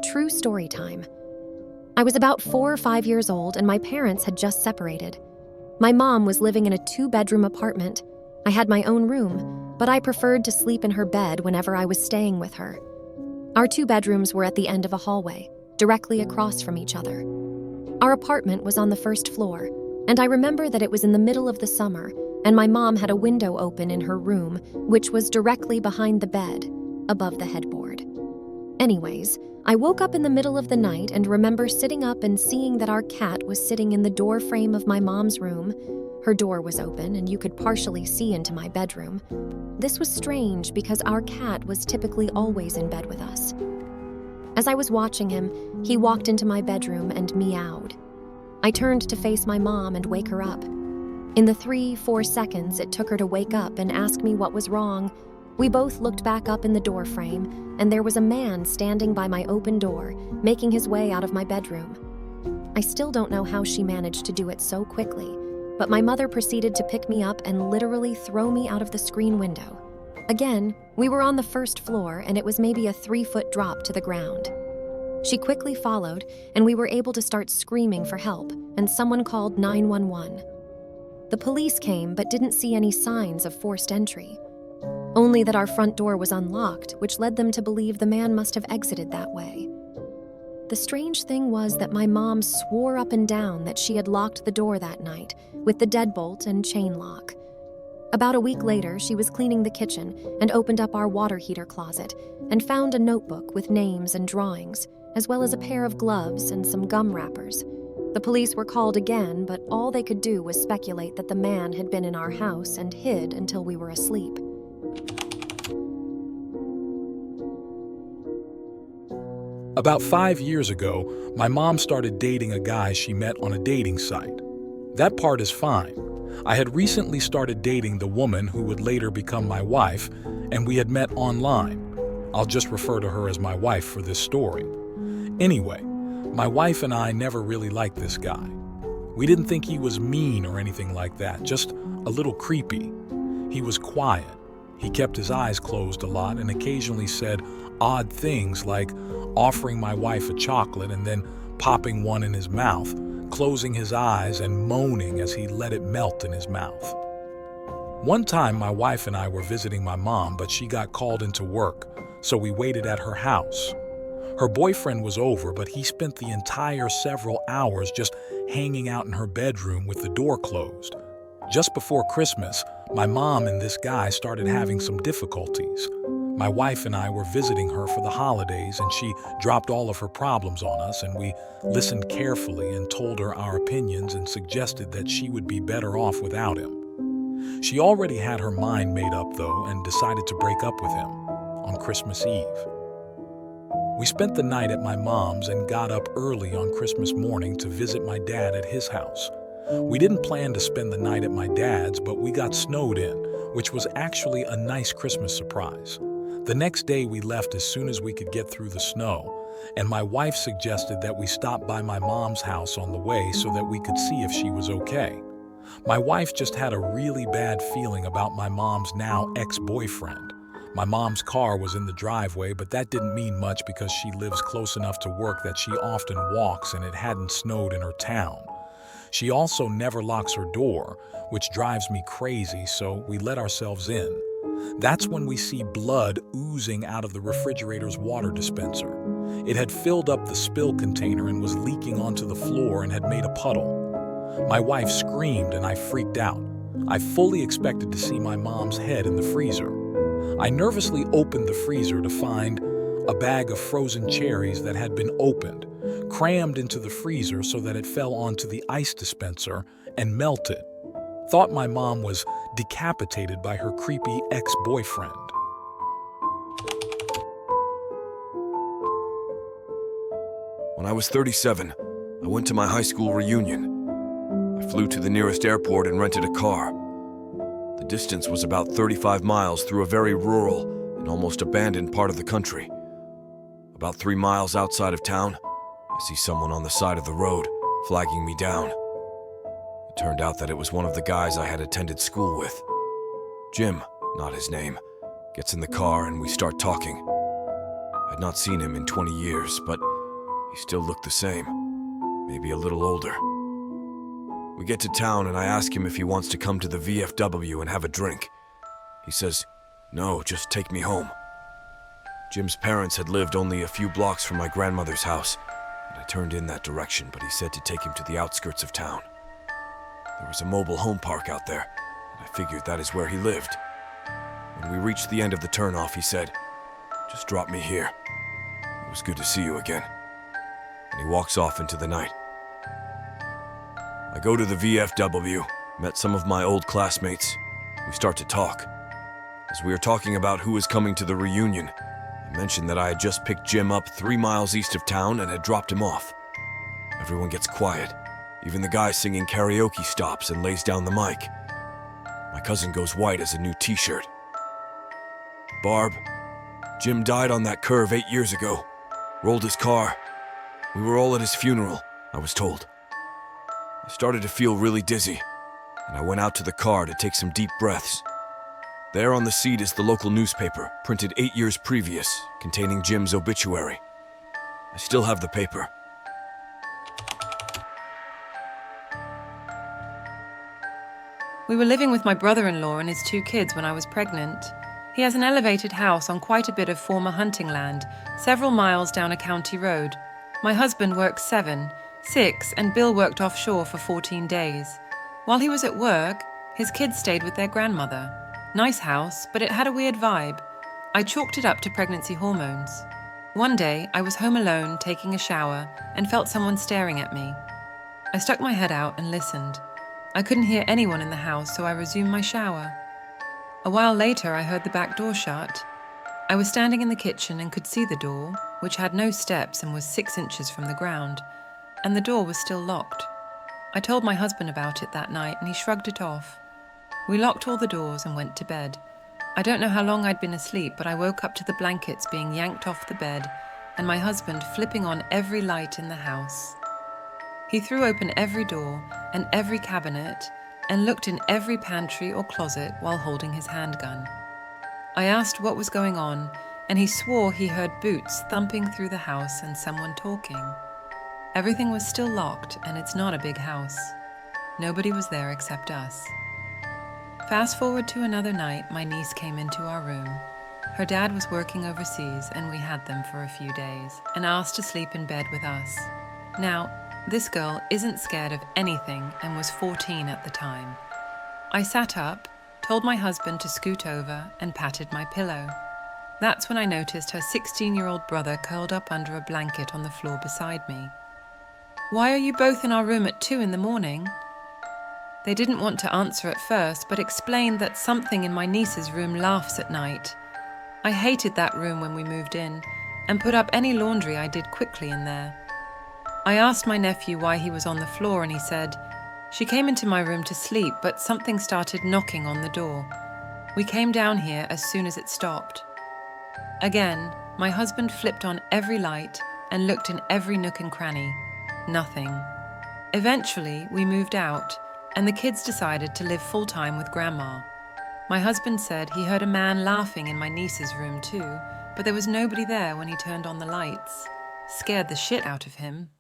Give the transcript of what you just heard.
true story time. I was about 4 or 5 years old and my parents had just separated. My mom was living in a 2-bedroom apartment. I had my own room, but I preferred to sleep in her bed whenever I was staying with her. Our 2 bedrooms were at the end of a hallway, directly across from each other. Our apartment was on the first floor, and I remember that it was in the middle of the summer, and my mom had a window open in her room, which was directly behind the bed, above the headboard. Anyways, I woke up in the middle of the night and remember sitting up and seeing that our cat was sitting in the door frame of my mom's room. Her door was open and you could partially see into my bedroom. This was strange because our cat was typically always in bed with us. As I was watching him, he walked into my bedroom and meowed. I turned to face my mom and wake her up. In the 3-4 seconds it took her to wake up and ask me what was wrong, we both looked back up in the door frame, and there was a man standing by my open door, making his way out of my bedroom. I still don't know how she managed to do it so quickly, but my mother proceeded to pick me up and literally throw me out of the screen window. Again, we were on the first floor, and it was maybe a 3-foot drop to the ground. She quickly followed, and we were able to start screaming for help, and someone called 911. The police came but didn't see any signs of forced entry. Only that our front door was unlocked, which led them to believe the man must have exited that way. The strange thing was that my mom swore up and down that she had locked the door that night with the deadbolt and chain lock. About a week later, she was cleaning the kitchen and opened up our water heater closet and found a notebook with names and drawings, as well as a pair of gloves and some gum wrappers. The police were called again, but all they could do was speculate that the man had been in our house and hid until we were asleep. About 5 years ago, my mom started dating a guy she met on a dating site. That part is fine. I had recently started dating the woman who would later become my wife, and we had met online. I'll just refer to her as my wife for this story. Anyway, my wife and I never really liked this guy. We didn't think he was mean or anything like that, just a little creepy. He was quiet. He kept his eyes closed a lot and occasionally said odd things like offering my wife a chocolate and then popping one in his mouth, closing his eyes and moaning as he let it melt in his mouth. One time my wife and I were visiting my mom, but she got called into work, so we waited at her house. Her boyfriend was over, but he spent the entire several hours just hanging out in her bedroom with the door closed. Just before Christmas, my mom and this guy started having some difficulties. My wife and I were visiting her for the holidays, and she dropped all of her problems on us, and we listened carefully and told her our opinions and suggested that she would be better off without him. She already had her mind made up, though, and decided to break up with him on Christmas Eve. We spent the night at my mom's and got up early on Christmas morning to visit my dad at his house. We didn't plan to spend the night at my dad's, but we got snowed in, which was actually a nice Christmas surprise. The next day we left as soon as we could get through the snow, and my wife suggested that we stop by my mom's house on the way so that we could see if she was okay. My wife just had a really bad feeling about my mom's now ex-boyfriend. My mom's car was in the driveway, but that didn't mean much because she lives close enough to work that she often walks and it hadn't snowed in her town. She also never locks her door, which drives me crazy, so we let ourselves in. That's when we see blood oozing out of the refrigerator's water dispenser. It had filled up the spill container and was leaking onto the floor and had made a puddle. My wife screamed and I freaked out. I fully expected to see my mom's head in the freezer. I nervously opened the freezer to find a bag of frozen cherries that had been opened, crammed into the freezer so that it fell onto the ice dispenser and melted. Thought my mom was decapitated by her creepy ex-boyfriend. When I was 37, I went to my high school reunion. I flew to the nearest airport and rented a car. The distance was about 35 miles through a very rural and almost abandoned part of the country. About 3 miles outside of town, I see someone on the side of the road flagging me down. It turned out that it was one of the guys I had attended school with. Jim, not his name, gets in the car and we start talking. I'd not seen him in 20 years, but He still looked the same, maybe a little older. We get to town and I ask him if he wants to come to the VFW and have a drink. He says, "No, just take me home." Jim's parents had lived only a few blocks from my grandmother's house, and I turned in that direction, but he said to take him to the outskirts of town. There was a mobile home park out there, and I figured that is where he lived. When we reached the end of the turnoff, he said, "Just drop me here. It was good to see you again." And he walks off into the night. I go to the VFW, met some of my old classmates. We start to talk. As we are talking about who is coming to the reunion, I mentioned that I had just picked Jim up 3 miles east of town and had dropped him off. Everyone gets quiet. Even the guy singing karaoke stops and lays down the mic. My cousin goes white as a new t-shirt. "Barb, Jim died on that curve 8 years ago. Rolled his car. We were all at his funeral," I was told. I started to feel really dizzy, and I went out to the car to take some deep breaths. There on the seat is the local newspaper, printed 8 years previous, containing Jim's obituary. I still have the paper. We were living with my brother-in-law and his 2 kids when I was pregnant. He has an elevated house on quite a bit of former hunting land, several miles down a county road. My husband works 7, 6, and Bill worked offshore for 14 days. While he was at work, his kids stayed with their grandmother. Nice house, but it had a weird vibe. I chalked it up to pregnancy hormones. One day, I was home alone, taking a shower, and felt someone staring at me. I stuck my head out and listened. I couldn't hear anyone in the house, so I resumed my shower. A while later, I heard the back door shut. I was standing in the kitchen and could see the door, which had no steps and was 6 inches from the ground, and the door was still locked. I told my husband about it that night, and he shrugged it off. We locked all the doors and went to bed. I don't know how long I'd been asleep, but I woke up to the blankets being yanked off the bed and my husband flipping on every light in the house. He threw open every door and every cabinet and looked in every pantry or closet while holding his handgun. I asked what was going on, and he swore he heard boots thumping through the house and someone talking. Everything was still locked, and it's not a big house. Nobody was there except us. Fast forward to another night, my niece came into our room. Her dad was working overseas, and we had them for a few days, and asked to sleep in bed with us. Now, this girl isn't scared of anything and was 14 at the time. I sat up, told my husband to scoot over, and patted my pillow. That's when I noticed her 16-year-old brother curled up under a blanket on the floor beside me. "Why are you both in our room at 2 in the morning?" They didn't want to answer at first, but explained that something in my niece's room laughs at night. I hated that room when we moved in, and put up any laundry I did quickly in there. I asked my nephew why he was on the floor, and he said, "She came into my room to sleep, but something started knocking on the door. We came down here as soon as it stopped." Again, my husband flipped on every light and looked in every nook and cranny. Nothing. Eventually, we moved out, and the kids decided to live full-time with Grandma. My husband said he heard a man laughing in my niece's room too, but there was nobody there when he turned on the lights. Scared the shit out of him.